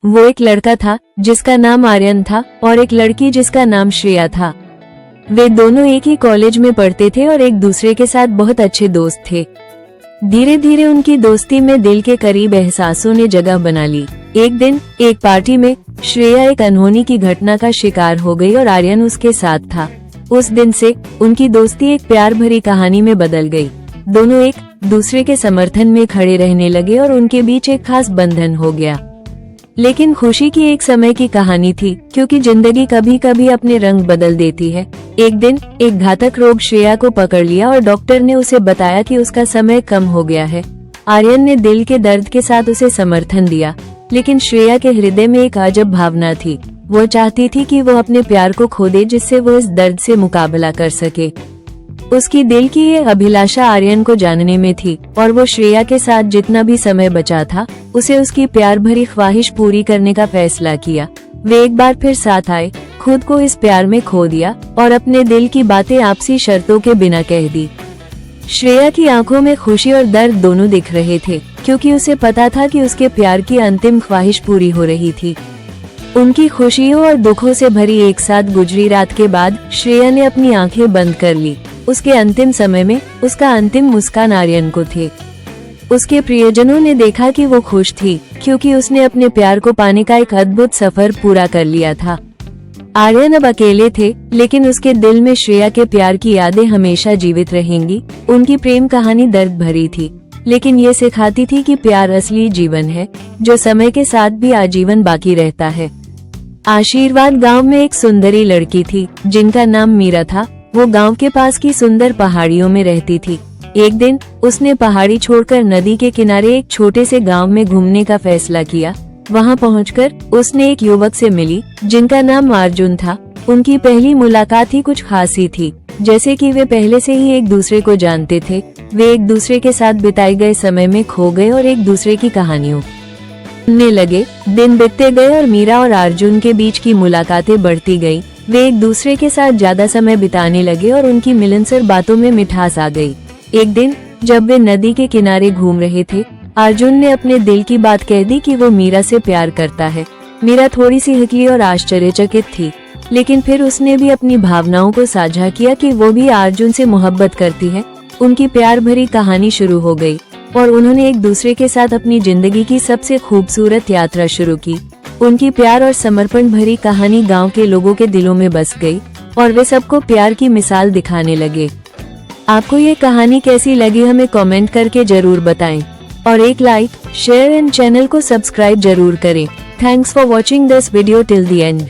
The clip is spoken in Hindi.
वो एक लड़का था जिसका नाम आर्यन था और एक लड़की जिसका नाम श्रेया था। वे दोनों एक ही कॉलेज में पढ़ते थे और एक दूसरे के साथ बहुत अच्छे दोस्त थे। धीरे धीरे उनकी दोस्ती में दिल के करीब एहसासों ने जगह बना ली। एक दिन एक पार्टी में श्रेया एक अनहोनी की घटना का शिकार हो गई और आर्यन उसके साथ था। उस दिन से उनकी दोस्ती एक प्यार भरी कहानी में बदल गई। दोनों एक दूसरे के समर्थन में खड़े रहने लगे और उनके बीच एक खास बंधन हो गया। लेकिन खुशी की एक समय की कहानी थी, क्योंकि जिंदगी कभी कभी अपने रंग बदल देती है। एक दिन एक घातक रोग श्रेया को पकड़ लिया और डॉक्टर ने उसे बताया कि उसका समय कम हो गया है। आर्यन ने दिल के दर्द के साथ उसे समर्थन दिया, लेकिन श्रेया के हृदय में एक अजब भावना थी। वो चाहती थी कि वो अपने प्यार को खो दे, जिससे वो इस दर्द से मुकाबला कर सके। उसकी दिल की ये अभिलाषा आर्यन को जानने में थी और वो श्रेया के साथ जितना भी समय बचा था उसे उसकी प्यार भरी ख्वाहिश पूरी करने का फैसला किया। वे एक बार फिर साथ आए, खुद को इस प्यार में खो दिया और अपने दिल की बातें आपसी शर्तों के बिना कह दी। श्रेया की आंखों में खुशी और दर्द दोनों दिख रहे थे, क्योंकि उसे पता था कि उसके प्यार की अंतिम ख्वाहिश पूरी हो रही थी। उनकी खुशियों और दुखों से भरी एक साथ गुजरी रात के बाद श्रेया ने अपनी आंखें बंद कर ली। उसके अंतिम समय में उसका अंतिम मुस्कान आर्यन को थे। उसके प्रियजनों ने देखा कि वो खुश थी, क्योंकि उसने अपने प्यार को पाने का एक अद्भुत सफर पूरा कर लिया था। आर्यन अब अकेले थे, लेकिन उसके दिल में श्रेया के प्यार की यादें हमेशा जीवित रहेंगी। उनकी प्रेम कहानी दर्द भरी थी, लेकिन ये सिखाती थी कि प्यार असली जीवन है, जो समय के साथ भी आजीवन बाकी रहता है। आशीर्वाद गांव में एक सुंदरी लड़की थी जिनका नाम मीरा था। वो गांव के पास की सुंदर पहाड़ियों में रहती थी। एक दिन उसने पहाड़ी छोड़कर नदी के किनारे एक छोटे से गांव में घूमने का फैसला किया। वहां पहुंचकर उसने एक युवक से मिली जिनका नाम अर्जुन था। उनकी पहली मुलाकात ही कुछ खास ही थी, जैसे कि वे पहले से ही एक दूसरे को जानते थे। वे एक दूसरे के साथ बिताए गए समय में खो गए और एक दूसरे की कहानियों सुनने लगे। दिन बीतते गए और मीरा और अर्जुन के बीच की मुलाकातें बढ़ती गईं। वे एक दूसरे के साथ ज्यादा समय बिताने लगे और उनकी मिलनसार बातों में मिठास आ गई। एक दिन जब वे नदी के किनारे घूम रहे थे, अर्जुन ने अपने दिल की बात कह दी कि वो मीरा से प्यार करता है। मीरा थोड़ी सी हिचकी और आश्चर्यचकित थी, लेकिन फिर उसने भी अपनी भावनाओं को साझा किया कि वो भी अर्जुन से मोहब्बत करती है। उनकी प्यार भरी कहानी शुरू हो गई और उन्होंने एक दूसरे के साथ अपनी जिंदगी की सबसे खूबसूरत यात्रा शुरू की। उनकी प्यार और समर्पण भरी कहानी गांव के लोगों के दिलों में बस गई और वे सबको प्यार की मिसाल दिखाने लगे। आपको ये कहानी कैसी लगी हमें कमेंट करके जरूर बताएं और एक लाइक, शेयर एंड चैनल को सब्सक्राइब जरूर करें। Thanks for watching this video till the end.